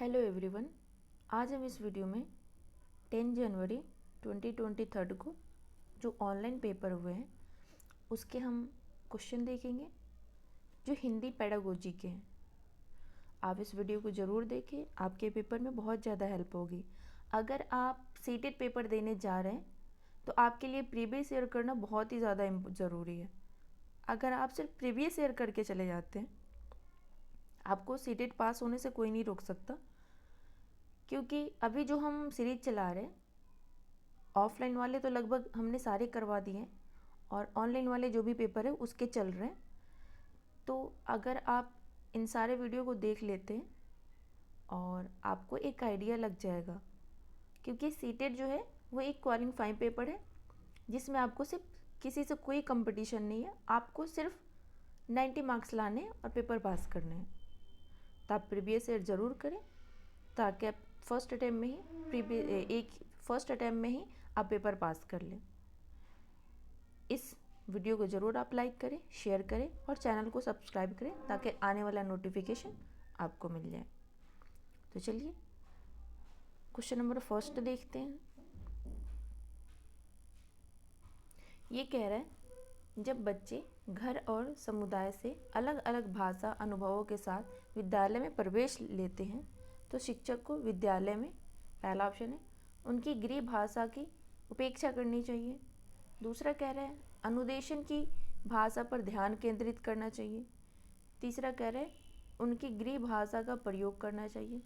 Hello everyone. आज हम इस वीडियो में 10 जनवरी 2023 को जो ऑनलाइन पेपर हुए हैं उसके हम क्वेश्चन देखेंगे जो हिंदी पेडागोजी के हैं। आप इस वीडियो को ज़रूर देखें, आपके पेपर में बहुत ज़्यादा हेल्प होगी। अगर आप सीटेड पेपर देने जा रहे हैं तो आपके लिए प्रीवियस ईयर करना बहुत ही ज़्यादा ज़रूरी है। अगर आप सिर्फ प्रीवियस ईयर करके चले जाते हैं, आपको सीटेड पास होने से कोई नहीं रोक सकता, क्योंकि अभी जो हम सीरीज चला रहे हैं ऑफलाइन वाले तो लगभग हमने सारे करवा दिए हैं और ऑनलाइन वाले जो भी पेपर है उसके चल रहे हैं। तो अगर आप इन सारे वीडियो को देख लेते हैं और आपको एक आइडिया लग जाएगा, क्योंकि सीटेड जो है वो एक क्वालिफाइंग पेपर है जिसमें आपको सिर्फ किसी से कोई कंपटीशन नहीं है, आपको सिर्फ 90 मार्क्स लाने हैं और पेपर पास करने हैं। तो आप प्रीवियस ईयर ज़रूर करें ताकि आप फर्स्ट अटैम्प्ट में ही आप पेपर पास कर लें। इस वीडियो को ज़रूर आप लाइक करें, शेयर करें और चैनल को सब्सक्राइब करें ताकि आने वाला नोटिफिकेशन आपको मिल जाए। तो चलिए क्वेश्चन नंबर फर्स्ट देखते हैं। ये कह रहा है, जब बच्चे घर और समुदाय से अलग अलग भाषा अनुभवों के साथ विद्यालय में प्रवेश लेते हैं तो शिक्षक को विद्यालय में, पहला ऑप्शन है, उनकी गृह भाषा की उपेक्षा करनी चाहिए। दूसरा कह रहा है अनुदेशन की भाषा पर ध्यान केंद्रित करना चाहिए। तीसरा कह रहा है उनकी गृह भाषा का प्रयोग करना चाहिए।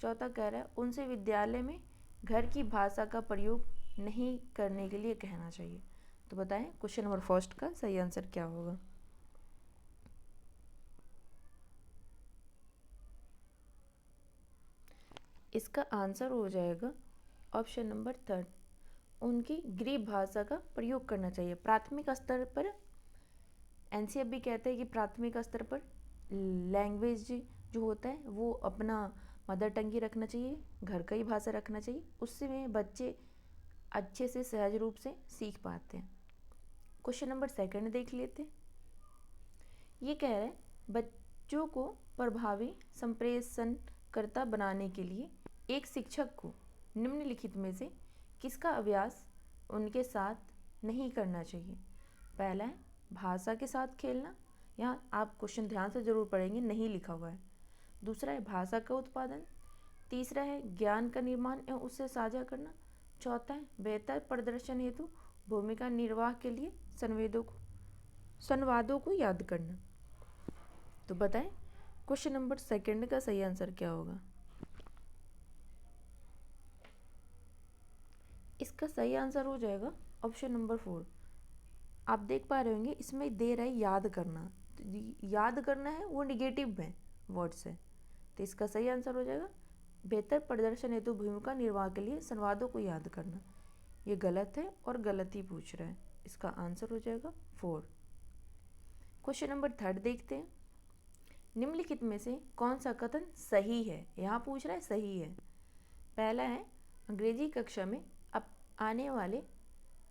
चौथा कह रहा है उनसे विद्यालय में घर की भाषा का प्रयोग नहीं करने के लिए कहना चाहिए। तो बताएं क्वेश्चन नंबर फर्स्ट का सही आंसर क्या होगा। इसका आंसर हो जाएगा ऑप्शन नंबर थर्ड, उनकी गृह भाषा का प्रयोग करना चाहिए। प्राथमिक स्तर पर एनसीएफ भी कहते हैं कि प्राथमिक स्तर पर लैंग्वेज जो होता है वो अपना मदर टंग ही रखना चाहिए, घर का ही भाषा रखना चाहिए, उससे में बच्चे अच्छे से सहज रूप से सीख पाते हैं। क्वेश्चन नंबर सेकंड देख लेते हैं। ये कह रहे हैं बच्चों को प्रभावी संप्रेषणकर्ता बनाने के लिए एक शिक्षक को निम्नलिखित में से किसका अभ्यास उनके साथ नहीं करना चाहिए। पहला है भाषा के साथ खेलना, यहाँ आप क्वेश्चन ध्यान से ज़रूर पढ़ेंगे, नहीं लिखा हुआ है। दूसरा है भाषा का उत्पादन। तीसरा है ज्ञान का निर्माण एवं उससे साझा करना। चौथा है बेहतर प्रदर्शन हेतु भूमिका निर्वाह के लिए संवादों को याद करना। तो बताएं क्वेश्चन नंबर सेकंड का सही आंसर क्या होगा। इसका सही आंसर हो जाएगा ऑप्शन नंबर 4। आप देख पा रहे होंगे इसमें दे रहा है याद करना, तो याद करना है वो निगेटिव में वर्ड्स है, तो इसका सही आंसर हो जाएगा बेहतर प्रदर्शन हेतु भूमिका निर्वाह के लिए संवादों को याद करना। ये गलत है और गलत ही पूछ रहा है, इसका आंसर हो जाएगा 4। क्वेश्चन नंबर थर्ड देखते हैं। निम्नलिखित में से कौन सा कथन सही है, यहाँ पूछ रहा है सही है। पहला है अंग्रेजी कक्षा में अब आने वाले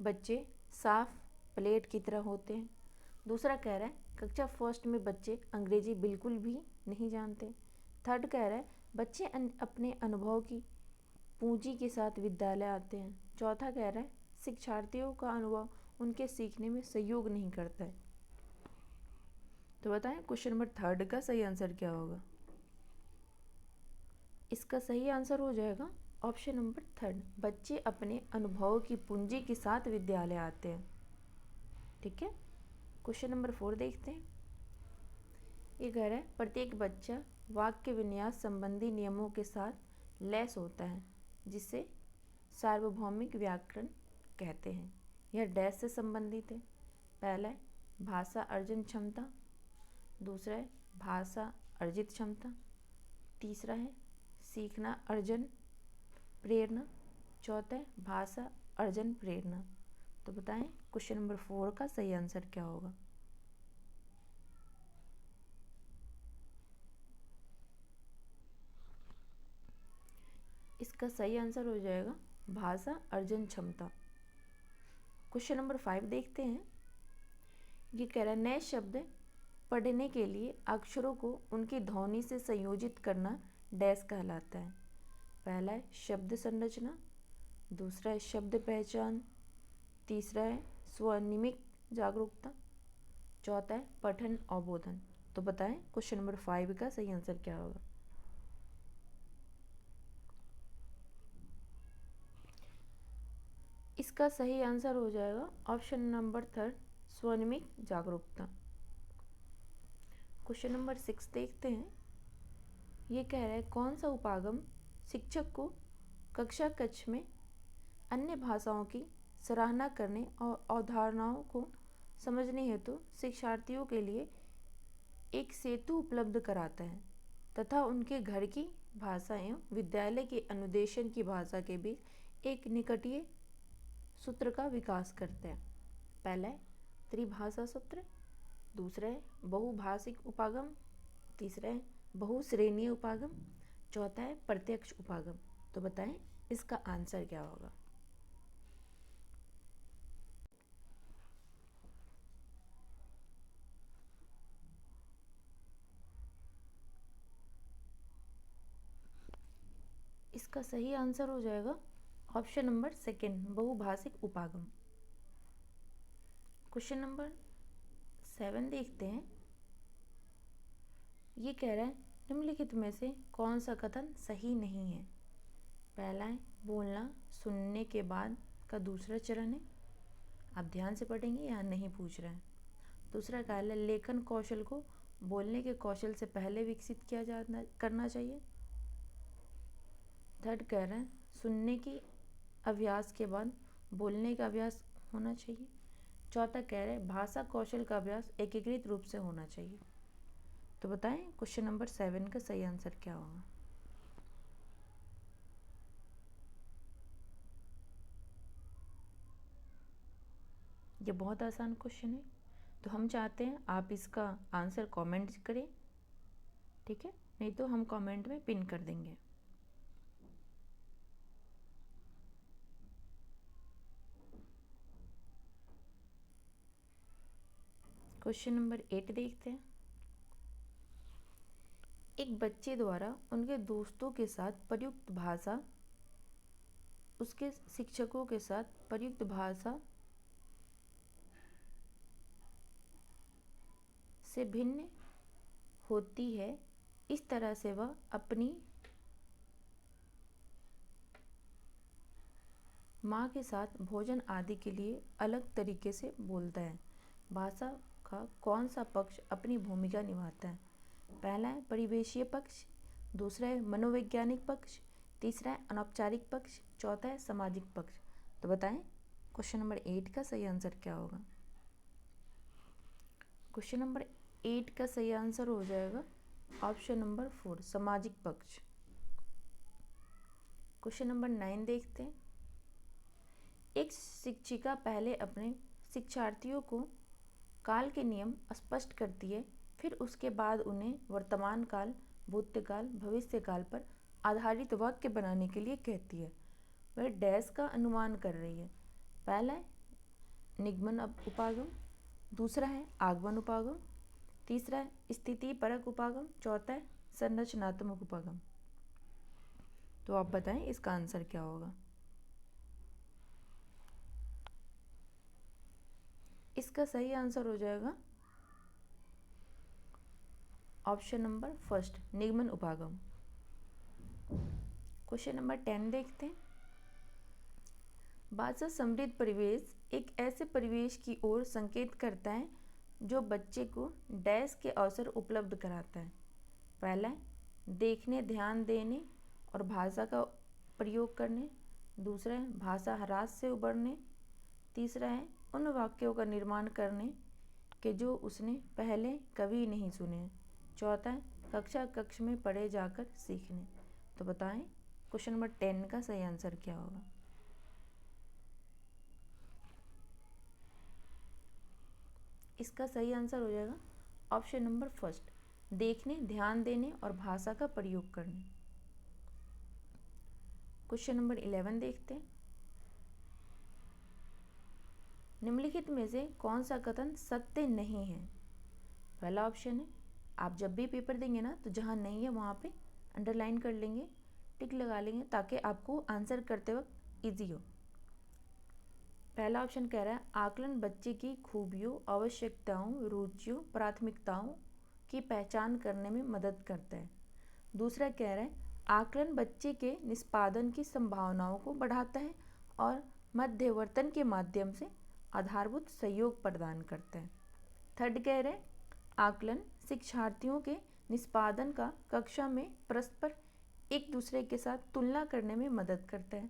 बच्चे साफ प्लेट की तरह होते हैं। दूसरा कह रहा है कक्षा फर्स्ट में बच्चे अंग्रेजी बिल्कुल भी नहीं जानते। थर्ड कह रहा है बच्चे अपने अनुभव की पूंजी के साथ विद्यालय आते हैं। चौथा कह रहा है शिक्षार्थियों का अनुभव उनके सीखने में सहयोग नहीं करता है। तो बताएं क्वेश्चन नंबर थर्ड का सही आंसर क्या होगा। इसका सही आंसर हो जाएगा ऑप्शन नंबर थर्ड, बच्चे अपने अनुभव की पूंजी के साथ विद्यालय आते हैं। ठीक है, क्वेश्चन नंबर 4 देखते हैं। ये कह रहा है प्रत्येक बच्चा वाक्य विन्यास संबंधी नियमों के साथ लैस होता है जिसे सार्वभौमिक व्याकरण कहते हैं। यह डैश से संबंधित है। पहला है भाषा अर्जन क्षमता। दूसरा है भाषा अर्जित क्षमता। तीसरा है सीखना अर्जन प्रेरणा। चौथा है भाषा अर्जन प्रेरणा। तो बताएं क्वेश्चन नंबर 4 का सही आंसर क्या होगा। इसका सही आंसर हो जाएगा भाषा अर्जन क्षमता। क्वेश्चन नंबर 5 देखते हैं। ये कह रहा है नए शब्द पढ़ने के लिए अक्षरों को उनकी ध्वनि से संयोजित करना डैश कहलाता है। पहला है शब्द संरचना, दूसरा है शब्द पहचान, तीसरा है स्वनिमिक जागरूकता, चौथा है पठन अवबोधन। तो बताएं क्वेश्चन नंबर 5 का सही आंसर क्या होगा। इसका सही आंसर हो जाएगा ऑप्शन नंबर 3 स्वनिमिक जागरूकता। क्वेश्चन नंबर 6 देखते हैं। ये कह रहा है कौन सा उपागम शिक्षक को कक्षा कक्ष में अन्य भाषाओं की सराहना करने और अवधारणाओं को समझने हेतु शिक्षार्थियों के लिए एक सेतु उपलब्ध कराता है तथा उनके घर की भाषा एवं विद्यालय के अनुदेशन की भाषा के बीच एक निकटीय सूत्र का विकास करते हैं। पहला है त्रिभाषा सूत्र, दूसरा है बहुभाषिक उपागम, तीसरा है बहुश्रेणीय उपागम, चौथा है प्रत्यक्ष उपागम। तो बताएं इसका आंसर क्या होगा। इसका सही आंसर हो जाएगा ऑप्शन नंबर 2 बहुभाषिक उपागम। क्वेश्चन नंबर 7 देखते हैं। ये कह रहा है निम्नलिखित में से कौन सा कथन सही नहीं है। पहला है बोलना सुनने के बाद का दूसरा चरण है। आप ध्यान से पढ़ेंगे या नहीं पूछ रहे हैं। दूसरा कह रहा है लेखन कौशल को बोलने के कौशल से पहले विकसित किया जाना करना चाहिए। थर्ड कह रहे हैं सुनने की अभ्यास के बाद बोलने का अभ्यास होना चाहिए। चौथा कह रहे हैं भाषा कौशल का अभ्यास एकीकृत रूप से होना चाहिए। तो बताएं क्वेश्चन नंबर 7 का सही आंसर क्या होगा। ये बहुत आसान क्वेश्चन है, तो हम चाहते हैं आप इसका आंसर कमेंट करें, ठीक है, नहीं तो हम कमेंट में पिन कर देंगे। क्वेश्चन नंबर 8 देखते हैं। एक बच्चे द्वारा उनके दोस्तों के साथ प्रयुक्त भाषा उसके शिक्षकों के साथ प्रयुक्त भाषा से भिन्न होती है। इस तरह से वह अपनी माँ के साथ भोजन आदि के लिए अलग तरीके से बोलता है। भाषा का कौन सा पक्ष अपनी भूमिका निभाता है। पहला है परिवेशीय पक्ष, दूसरा है मनोवैज्ञानिक पक्ष, तीसरा है अनौपचारिक पक्ष, चौथा है सामाजिक पक्ष। तो बताएं क्वेश्चन नंबर 8 का सही आंसर क्या होगा। क्वेश्चन नंबर 8 का सही आंसर हो जाएगा ऑप्शन नंबर 4 सामाजिक पक्ष। क्वेश्चन नंबर 9 देखते हैं। एक शिक्षिका पहले अपने शिक्षार्थियों को काल के नियम स्पष्ट करती है, फिर उसके बाद उन्हें वर्तमान काल, भूतकाल, भविष्यकाल पर आधारित वाक्य बनाने के लिए कहती है। वह डैश का अनुमान कर रही है। पहला है निगमन उपागम, दूसरा है आगमन उपागम, तीसरा है स्थिति परक उपागम, चौथा है संरचनात्मक उपागम। तो आप बताएं इसका आंसर क्या होगा। इसका सही आंसर हो जाएगा ऑप्शन नंबर 1 निगमन उपागम। क्वेश्चन नंबर 10 देखते हैं। भाषा समृद्ध परिवेश एक ऐसे परिवेश की ओर संकेत करता है जो बच्चे को डैश के अवसर उपलब्ध कराता है। पहला है देखने, ध्यान देने और भाषा का प्रयोग करने, दूसरा है भाषा ह्रास से उबरने, तीसरा है उन वाक्यों का निर्माण करने के जो उसने पहले कभी नहीं सुने, चौथा है कक्षा कक्ष में पढ़े जाकर सीखने। तो बताएं क्वेश्चन नंबर 10 का सही आंसर क्या होगा। इसका सही आंसर हो जाएगा ऑप्शन नंबर 1 देखने, ध्यान देने और भाषा का प्रयोग करने। क्वेश्चन नंबर 11 देखते हैं। निम्नलिखित में से कौन सा कथन सत्य नहीं है। पहला ऑप्शन है आप जब भी पेपर देंगे ना तो जहाँ नहीं है वहाँ पे अंडरलाइन कर लेंगे, टिक लगा लेंगे ताकि आपको आंसर करते वक्त ईजी हो। पहला ऑप्शन कह रहा है आकलन बच्चे की खूबियों, आवश्यकताओं, रुचियों, प्राथमिकताओं की पहचान करने में मदद करता है। दूसरा कह रहा है आकलन बच्चे के निष्पादन की संभावनाओं को बढ़ाता है और मध्यवर्तन के माध्यम से आधारभूत सहयोग प्रदान करता है। थर्ड कह रहे हैं आकलन शिक्षार्थियों के निष्पादन का कक्षा में परस्पर एक दूसरे के साथ तुलना करने में मदद करता है।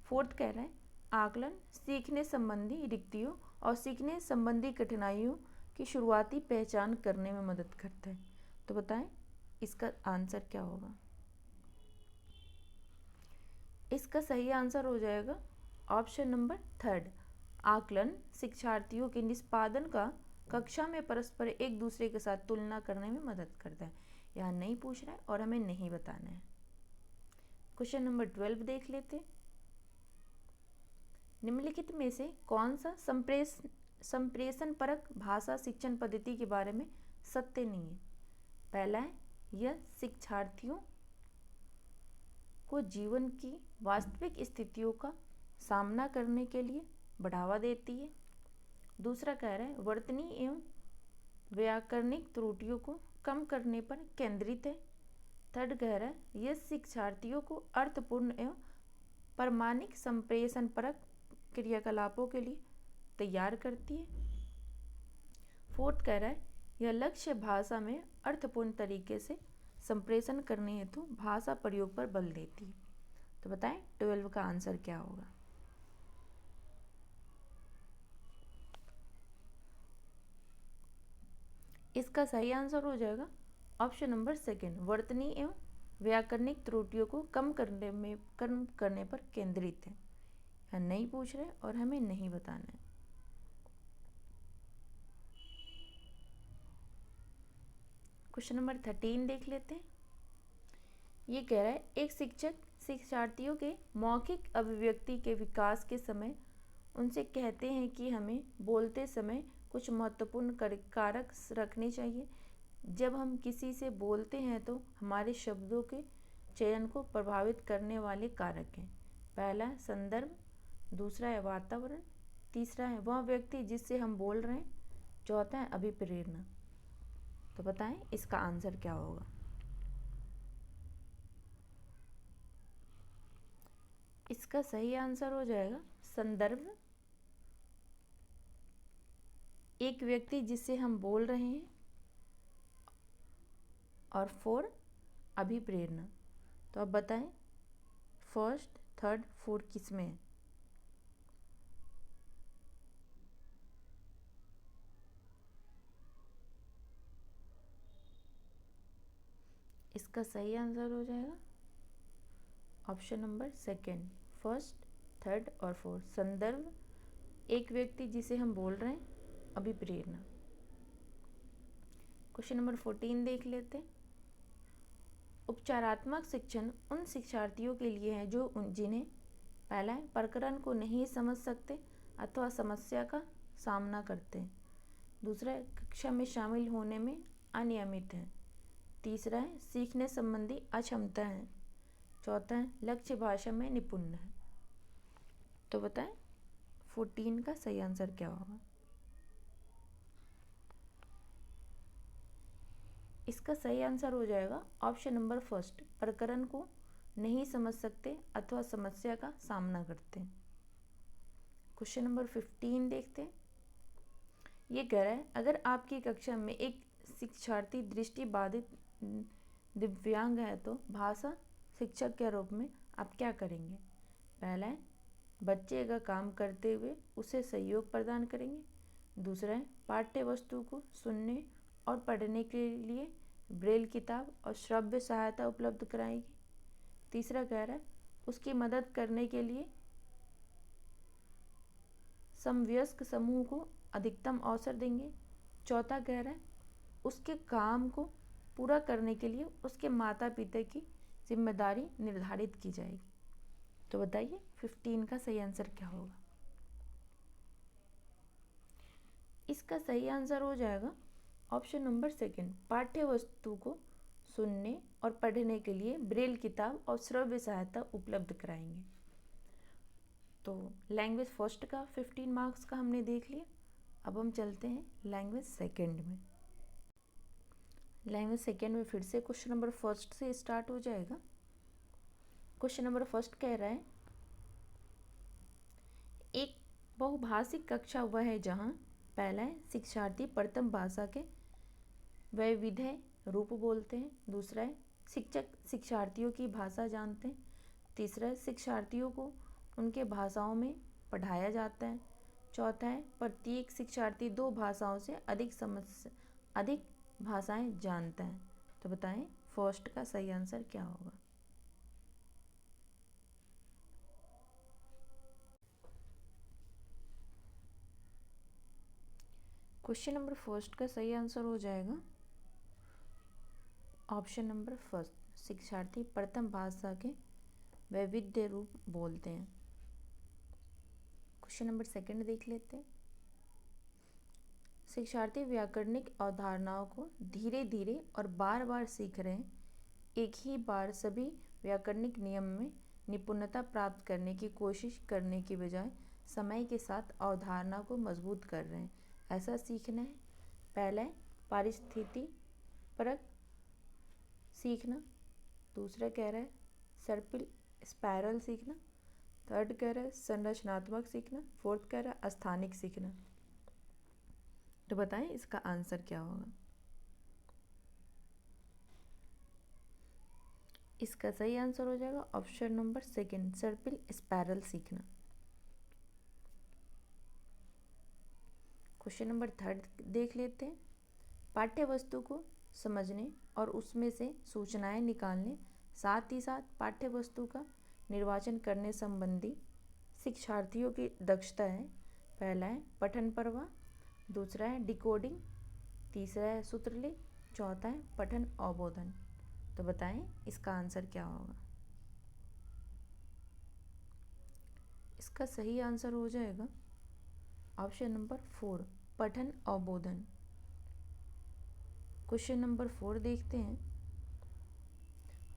फोर्थ कह रहे हैं आकलन सीखने संबंधी रिक्तियों और सीखने संबंधी कठिनाइयों की शुरुआती पहचान करने में मदद करता है। तो बताएं इसका आंसर क्या होगा। इसका सही आंसर हो जाएगा ऑप्शन नंबर थर्ड, आकलन शिक्षार्थियों के निष्पादन का कक्षा में परस्पर एक दूसरे के साथ तुलना करने में मदद करता है। यहाँ नहीं पूछ रहा है और हमें नहीं बताना है। क्वेश्चन नंबर 12 देख लेते। निम्नलिखित में से कौन सा संप्रेषण परक भाषा शिक्षण पद्धति के बारे में सत्य नहीं है। पहला है यह शिक्षार्थियों को जीवन की वास्तविक स्थितियों का सामना करने के लिए बढ़ावा देती है। दूसरा कह रहा है वर्तनी एवं व्याकरणिक त्रुटियों को कम करने पर केंद्रित है। थर्ड कह रहा है यह शिक्षार्थियों को अर्थपूर्ण एवं प्रामाणिक संप्रेषण परक क्रियाकलापों के लिए तैयार करती है। फोर्थ कह रहा है यह लक्ष्य भाषा में अर्थपूर्ण तरीके से संप्रेषण करने हेतु भाषा प्रयोग पर बल देती है। तो बताएं 12 का आंसर क्या होगा। इसका सही आंसर हो जाएगा ऑप्शन नंबर सेकंड, वर्तनी एवं व्याकरणिक त्रुटियों को कम करने पर केंद्रित है। यहाँ नहीं पूछ रहे और हमें नहीं बताना है। क्वेश्चन नंबर 13 देख लेते हैं। ये कह रहा है एक शिक्षक शिक्षार्थियों के मौखिक अभिव्यक्ति के विकास के समय उनसे कहते हैं कि हमें बोलते समय कुछ महत्वपूर्ण कारक रखने चाहिए। जब हम किसी से बोलते हैं तो हमारे शब्दों के चयन को प्रभावित करने वाले कारक हैं। पहला है संदर्भ, दूसरा है वातावरण, तीसरा है वह व्यक्ति जिससे हम बोल रहे हैं, चौथा है अभिप्रेरणा। तो बताएं इसका आंसर क्या होगा। इसका सही आंसर हो जाएगा संदर्भ, एक व्यक्ति जिससे हम बोल रहे हैं, और 4 अभिप्रेरणा। तो अब बताएं फर्स्ट, थर्ड, 4 किस में है। इसका सही आंसर हो जाएगा option number second, first, third और 4। संदर्भ, एक व्यक्ति जिसे हम बोल रहे हैं, अभिप्रेरणा। क्वेश्चन नंबर 14 देख लेते। उपचारात्मक शिक्षण उन शिक्षार्थियों के लिए है जो जिन्हें पहला है प्रकरण को नहीं समझ सकते अथवा समस्या का सामना करते हैं। दूसरा है कक्षा में शामिल होने में अनियमित है। तीसरा है सीखने संबंधी अक्षमता है। चौथा है लक्ष्य भाषा में निपुण है। तो बताएं 14 का सही आंसर क्या होगा। इसका सही आंसर हो जाएगा ऑप्शन नंबर फर्स्ट, प्रकरण को नहीं समझ सकते अथवा समस्या का सामना करते हैं। क्वेश्चन नंबर 15 देखते हैं। ये कह रहा है अगर आपकी कक्षा में एक शिक्षार्थी दृष्टिबाधित दिव्यांग है तो भाषा शिक्षक के रूप में आप क्या करेंगे। पहला है बच्चे का काम करते हुए उसे सहयोग प्रदान करेंगे। दूसरा है पाठ्य वस्तु को सुनने और पढ़ने के लिए ब्रेल किताब और श्रव्य सहायता उपलब्ध कराएगी। तीसरा कह रहा है उसकी मदद करने के लिए समवयस्क समूह को अधिकतम अवसर देंगे। चौथा कह रहा है उसके काम को पूरा करने के लिए उसके माता पिता की जिम्मेदारी निर्धारित की जाएगी। तो बताइए 15 का सही आंसर क्या होगा। इसका सही आंसर हो जाएगा ऑप्शन नंबर सेकंड, पाठ्य वस्तु को सुनने और पढ़ने के लिए ब्रेल किताब और श्रव्य सहायता उपलब्ध कराएंगे। तो लैंग्वेज फर्स्ट का 15 मार्क्स का हमने देख लिया। अब हम चलते हैं लैंग्वेज सेकेंड में। लैंग्वेज सेकेंड में फिर से क्वेश्चन नंबर फर्स्ट से स्टार्ट हो जाएगा। क्वेश्चन नंबर फर्स्ट कह रहा है, एक बहुभाषिक कक्षा वह है जहाँ पहला है शिक्षार्थी प्रथम भाषा के वैविध्य रूप बोलते हैं। दूसरा है शिक्षक शिक्षार्थियों की भाषा जानते हैं। तीसरा है शिक्षार्थियों को उनके भाषाओं में पढ़ाया जाता है। चौथा है प्रत्येक शिक्षार्थी 2 भाषाओं से अधिक भाषाएं जानता है। तो बताएं फर्स्ट का सही आंसर क्या होगा। क्वेश्चन नंबर फर्स्ट का सही आंसर हो जाएगा ऑप्शन नंबर फर्स्ट, शिक्षार्थी प्रथम भाषा के वैविध्य रूप बोलते हैं। क्वेश्चन नंबर सेकंड देख लेते हैं। शिक्षार्थी व्याकरणिक अवधारणाओं को धीरे धीरे और बार बार सीख रहे हैं। एक ही बार सभी व्याकरणिक नियम में निपुणता प्राप्त करने की कोशिश करने की बजाय समय के साथ अवधारणा को मजबूत कर रहे हैं। ऐसा सीखना है। पहला है पारिस्थिति परक सीखना। दूसरा कह रहा है सर्पिल स्पायरल सीखना। थर्ड कह रहा है संरचनात्मक सीखना। फोर्थ कह रहा है स्थानिक सीखना। तो बताएं इसका आंसर क्या होगा। इसका सही आंसर हो जाएगा ऑप्शन नंबर सेकंड, सर्पिल स्पायरल सीखना। क्वेश्चन नंबर थर्ड देख लेते हैं। पाठ्य वस्तु को समझने और उसमें से सूचनाएं निकालने, साथ ही साथ पाठ्य वस्तु का निर्वाचन करने संबंधी शिक्षार्थियों की दक्षता है। पहला है पठन प्रवाह, दूसरा है डिकोडिंग, तीसरा है सूत्रलेख, चौथा है पठन अवबोधन। तो बताएं इसका आंसर क्या होगा। इसका सही आंसर हो जाएगा ऑप्शन नंबर 4, पठन अवबोधन। क्वेश्चन नंबर 4 देखते हैं।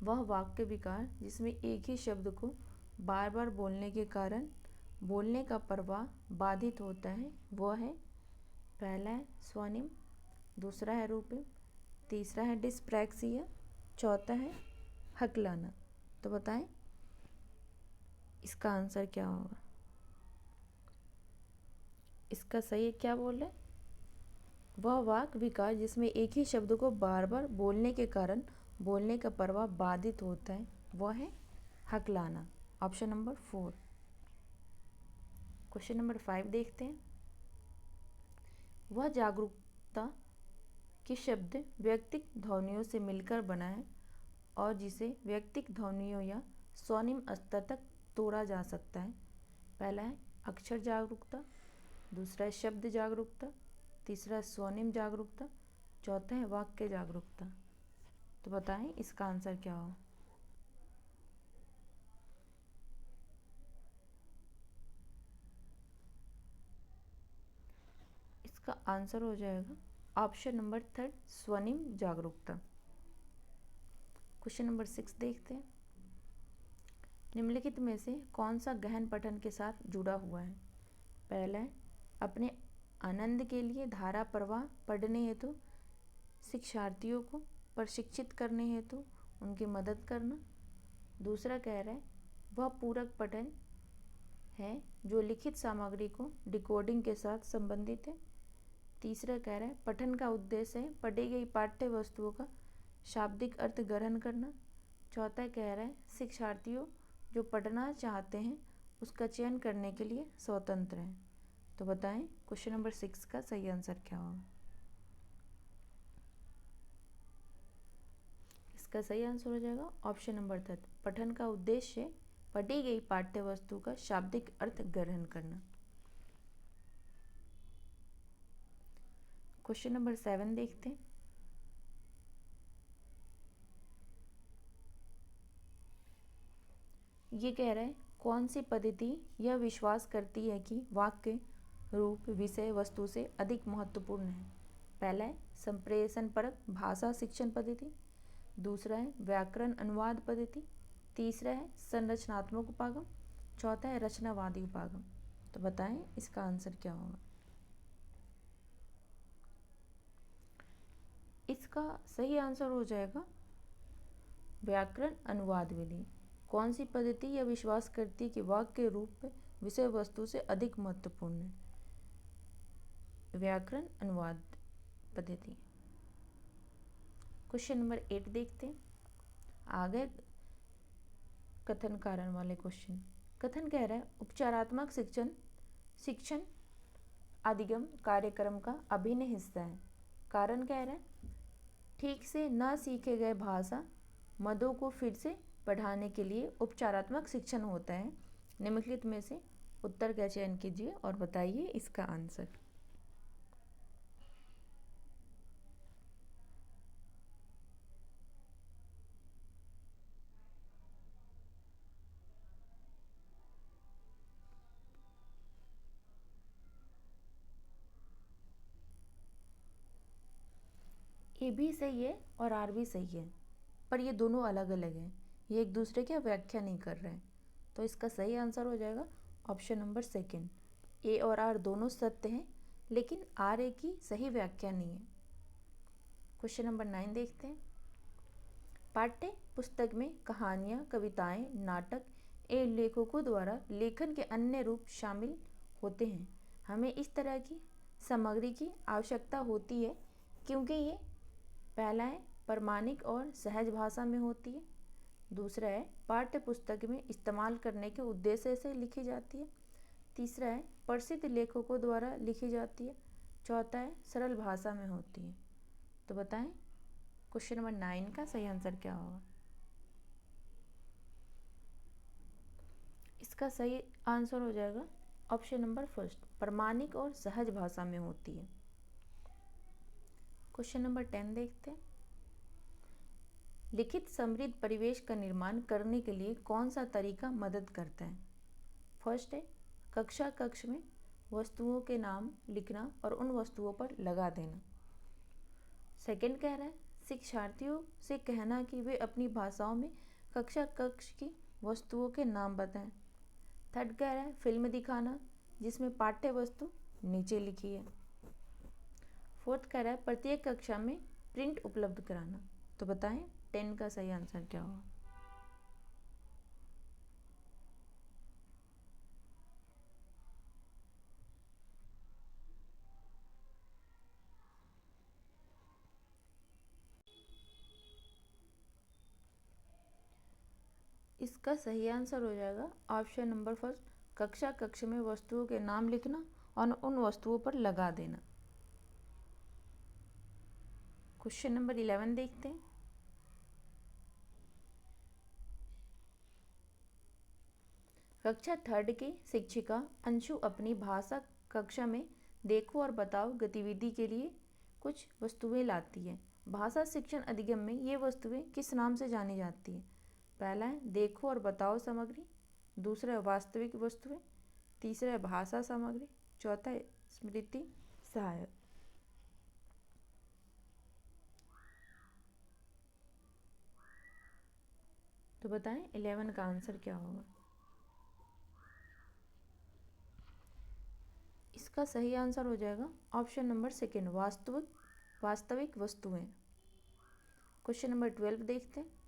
वह वाक्य विकार जिसमें एक ही शब्द को बार बार बोलने के कारण बोलने का प्रवाह बाधित होता है वह है। पहला है स्वनिम, दूसरा है रूपिम, तीसरा है डिस्प्रैक्सिया, चौथा है हकलाना। तो बताएं इसका आंसर क्या होगा। इसका सही क्या बोल रहे हैं, वह वाक्य विकार जिसमें एक ही शब्द को बार बार बोलने के कारण बोलने का प्रवाह बाधित होता है वह है हकलाना, ऑप्शन नंबर 4। क्वेश्चन नंबर 5 देखते हैं। वह जागरूकता के शब्द व्यक्तिक ध्वनियों से मिलकर बना है और जिसे व्यक्तिक ध्वनियों या स्वनिम स्तर तक तोड़ा जा सकता है। पहला है अक्षर जागरूकता, दूसरा है शब्द जागरूकता, तीसरा है स्वनिम जागरूकता, चौथा है वाक्य जागरूकता। तो बताएं इसका आंसर क्या हो। इसका आंसर हो जाएगा ऑप्शन नंबर 3, स्वनिम जागरूकता। क्वेश्चन नंबर 6 देखते हैं। निम्नलिखित में से कौन सा गहन पठन के साथ जुड़ा हुआ है। पहला है अपने आनंद के लिए धारा प्रवाह पढ़ने हेतु शिक्षार्थियों को प्रशिक्षित करने हेतु उनकी मदद करना। दूसरा कह रहा है वह पूरक पठन है जो लिखित सामग्री को डिकोडिंग के साथ संबंधित है। तीसरा कह रहा है पठन का उद्देश्य है पढ़ी गई पाठ्य वस्तुओं का शाब्दिक अर्थ ग्रहण करना। चौथा कह रहा है शिक्षार्थियों जो पढ़ना चाहते हैं उसका चयन करने के लिए स्वतंत्र हैं। तो बताएं क्वेश्चन नंबर 6 का सही आंसर क्या होगा। इसका सही आंसर हो जाएगा ऑप्शन नंबर 3, पठन का उद्देश्य पढ़ी गई पाठ्य वस्तु का शाब्दिक अर्थ ग्रहण करना। क्वेश्चन नंबर 7 देखते हैं। ये कह रहा है कौन सी पद्धति यह विश्वास करती है कि वाक्य रूप विषय वस्तु से अधिक महत्वपूर्ण है। पहला है संप्रेषण परक भाषा शिक्षण पद्धति, दूसरा है व्याकरण अनुवाद पद्धति, तीसरा है संरचनात्मक उपागम, चौथा है रचनावादी उपागम। तो बताएं इसका आंसर क्या होगा। इसका सही आंसर हो जाएगा व्याकरण अनुवाद विधि। कौन सी पद्धति यह विश्वास करती है कि वाक्य के रूप में विषय वस्तु से अधिक महत्वपूर्ण है? व्याकरण अनुवाद पद्धति। क्वेश्चन नंबर 8 देखते हैं। आ गए कथन कारण वाले क्वेश्चन। कथन कह रहा है उपचारात्मक शिक्षण अधिगम कार्यक्रम का अभिन्न हिस्सा है। कारण कह रहा है ठीक से न सीखे गए भाषा मदों को फिर से पढ़ाने के लिए उपचारात्मक शिक्षण होता है। निम्नलिखित में से उत्तर का चयन कीजिए और बताइए इसका आंसर। ए भी सही है और आर भी सही है, पर ये दोनों अलग अलग हैं। ये एक दूसरे की व्याख्या नहीं कर रहे हैं। तो इसका सही आंसर हो जाएगा ऑप्शन नंबर सेकंड। ए और आर दोनों सत्य हैं, लेकिन आर ए की सही व्याख्या नहीं है। क्वेश्चन नंबर 9 देखते हैं। पाठ्य पुस्तक में कहानियाँ, कविताएं, नाटक एवं लेखकों द्वारा लेखन के अन्य रूप शामिल होते हैं। हमें इस तरह की सामग्री की आवश्यकता होती है क्योंकि ये पहला है प्रामाणिक और सहज भाषा में होती है। दूसरा है पाठ्य पुस्तक में इस्तेमाल करने के उद्देश्य से लिखी जाती है। तीसरा है प्रसिद्ध लेखकों द्वारा लिखी जाती है। चौथा है सरल भाषा में होती है। तो बताएं क्वेश्चन नंबर 9 का सही आंसर क्या होगा। इसका सही आंसर हो जाएगा ऑप्शन नंबर फर्स्ट, प्रामाणिक और सहज भाषा में होती है। क्वेश्चन नंबर 10 देखते हैं। लिखित समृद्ध परिवेश का निर्माण करने के लिए कौन सा तरीका मदद करता है? फर्स्ट है कक्ष में वस्तुओं के नाम लिखना और उन वस्तुओं पर लगा देना। सेकंड कह रहा है शिक्षार्थियों से कहना कि वे अपनी भाषाओं में कक्ष की वस्तुओं के नाम बताएं। थर्ड कह रहा है फिल्म दिखाना जिसमें पाठ्य वस्तु नीचे लिखी है। फोर्थ कह रहा है प्रत्येक कक्षा में प्रिंट उपलब्ध कराना। तो बताएं 10 का सही आंसर क्या होगा। इसका सही आंसर हो जाएगा ऑप्शन नंबर फर्स्ट, कक्ष में वस्तुओं के नाम लिखना और उन वस्तुओं पर लगा देना। क्वेश्चन नंबर 11 देखते हैं। कक्षा थर्ड की शिक्षिका अंशु अपनी भाषा कक्षा में देखो और बताओ गतिविधि के लिए कुछ वस्तुएं लाती है। भाषा शिक्षण अधिगम में ये वस्तुएं किस नाम से जानी जाती है? पहला है देखो और बताओ सामग्री, दूसरा है वास्तविक वस्तुएं, तीसरा है भाषा सामग्री, चौथा है स्मृति सहायक। तो बताएं 11 का आंसर क्या होगा। इसका सही आंसर हो जाएगा ऑप्शन नंबर सेकंड, वास्तविक वस्तुएं। क्वेश्चन नंबर 12 देखते हैं।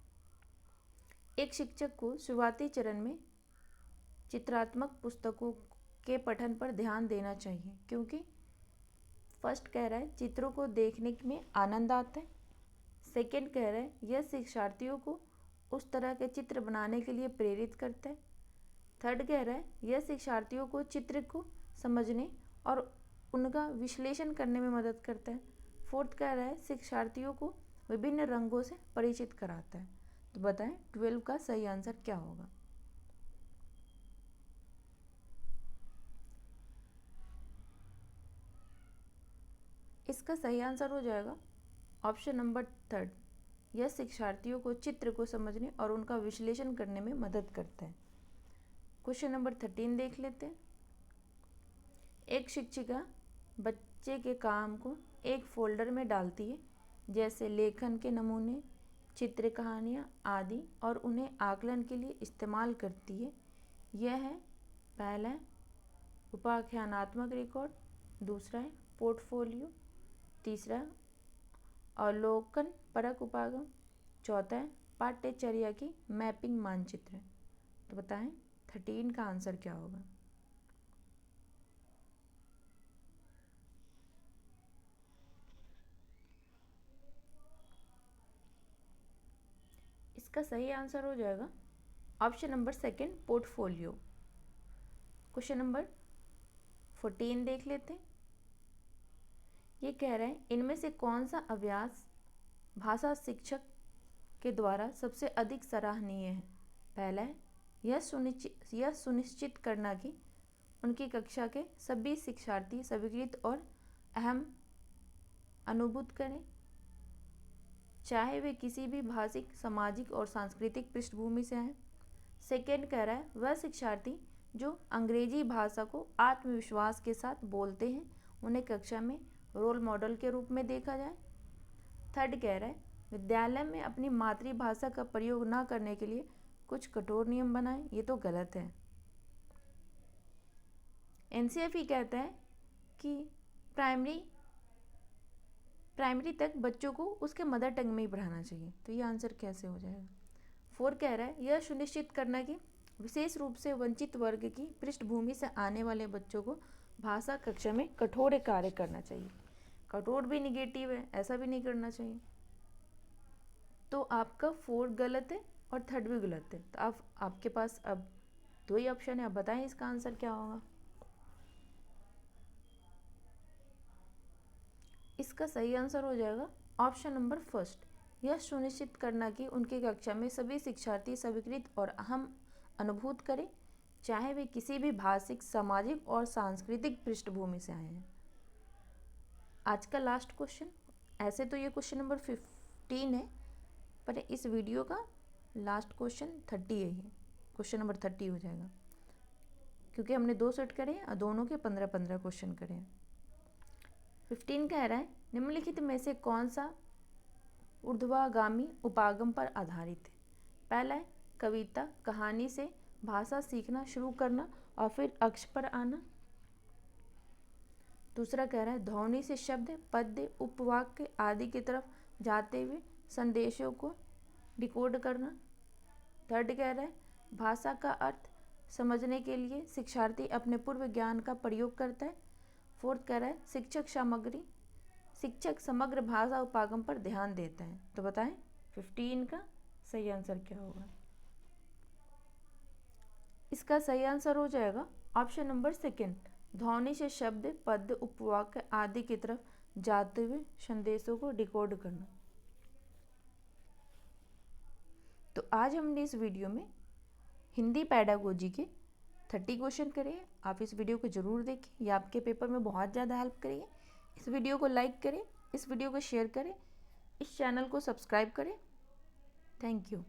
एक शिक्षक को शुरुआती चरण में चित्रात्मक पुस्तकों के पठन पर ध्यान देना चाहिए क्योंकि फर्स्ट कह रहा है चित्रों को देखने में आनंद आता है। सेकंड कह रहा है यह शिक्षार्थियों को उस तरह के चित्र बनाने के लिए प्रेरित करता है। थर्ड कह रहा है यह शिक्षार्थियों को चित्र को समझने और उनका विश्लेषण करने में मदद करता है। फोर्थ कह रहा है शिक्षार्थियों को विभिन्न रंगों से परिचित कराता है। तो बताएं 12 का सही आंसर क्या होगा। इसका सही आंसर हो जाएगा ऑप्शन नंबर थर्ड, यह शिक्षार्थियों को चित्र को समझने और उनका विश्लेषण करने में मदद करता है। क्वेश्चन नंबर 13 देख लेते हैं। एक शिक्षिका बच्चे के काम को एक फोल्डर में डालती है जैसे लेखन के नमूने, चित्र, कहानियाँ आदि और उन्हें आकलन के लिए इस्तेमाल करती है। यह है पहला है उपाख्यानात्मक रिकॉर्ड, दूसरा है पोर्टफोलियो, तीसरा है अवलोकन परक उपागम, चौथा है पाठ्यचर्या की मैपिंग मानचित्र। तो बताएं 13 का आंसर क्या होगा। इसका सही आंसर हो जाएगा option number second, portfolio. Question number 14 देख लेते हैं। ये कह रहे हैं इनमें से कौन सा अभ्यास भाषा शिक्षक के द्वारा सबसे अधिक सराहनीय है। पहला है यह सुनिश्चित करना कि उनकी कक्षा के सभी शिक्षार्थी स्वीकृत और अहम अनुभूत करें, चाहे वे किसी भी भाषिक, सामाजिक और सांस्कृतिक पृष्ठभूमि से आए। सेकेंड कह रहा है वह शिक्षार्थी जो अंग्रेजी भाषा को आत्मविश्वास के साथ बोलते हैं, उन्हें कक्षा में रोल मॉडल के रूप में देखा जाए। थर्ड कह रहा है विद्यालय में अपनी मातृभाषा का प्रयोग न करने के लिए कुछ कठोर नियम बनाएं। ये तो गलत है। एनसीईआरटी कहता है कि प्राइमरी तक बच्चों को उसके मदर टंग में ही पढ़ाना चाहिए। तो ये आंसर कैसे हो जाएगा। 4 कह रहा है यह सुनिश्चित करना कि विशेष रूप से वंचित वर्ग की पृष्ठभूमि से आने वाले बच्चों को भाषा कक्षा में कठोर कार्य करना चाहिए। कठोर भी निगेटिव है, ऐसा भी नहीं करना चाहिए। तो आपका 4 गलत है और थर्ड भी गलत है। तो आपके पास अब 2 ही ऑप्शन है। आप बताएं इसका आंसर क्या होगा। इसका सही आंसर हो जाएगा ऑप्शन नंबर फर्स्ट, यह सुनिश्चित करना कि उनकी कक्षा में सभी शिक्षार्थी स्वीकृत और अहम अनुभूत करें, चाहे वे किसी भी भाषिक, सामाजिक और सांस्कृतिक पृष्ठभूमि से आए हैं। आज का लास्ट क्वेश्चन, ऐसे तो ये क्वेश्चन नंबर 15 है, पर इस वीडियो का लास्ट क्वेश्चन 30 है। ये क्वेश्चन नंबर 30 हो जाएगा, क्योंकि हमने 2 सेट करे हैं और दोनों के 15-15 क्वेश्चन करे हैं। 15 कह रहा है निम्नलिखित में से कौन सा ऊर्ध्वगामी उपागम पर आधारित है। पहला है कविता, कहानी से भाषा सीखना शुरू करना और फिर अक्ष पर आना। दूसरा कह रहा है ध्वनि से शब्द, पद्य, उपवाक्य आदि की तरफ जाते हुए संदेशों को डिकोड करना। थर्ड कह रहा है भाषा का अर्थ समझने के लिए शिक्षार्थी अपने पूर्व ज्ञान का प्रयोग करता है। फोर्थ कह रहा है शिक्षक समग्र भाषा उपागम पर ध्यान देता है। तो बताएं 15 का सही आंसर क्या होगा। इसका सही आंसर हो जाएगा ऑप्शन नंबर सेकंड, ध्वनि से शब्द, पद्य, उपवाक्य आदि की तरफ जाते हुए संदेशों को डिकोड करना। तो आज हमने इस वीडियो में हिंदी पेडागोजी के 30 क्वेश्चन करे हैं। आप इस वीडियो को ज़रूर देखें, ये आपके पेपर में बहुत ज़्यादा हेल्प करेंगे। इस वीडियो को लाइक करें, इस वीडियो को शेयर करें, इस चैनल को सब्सक्राइब करें। Thank you.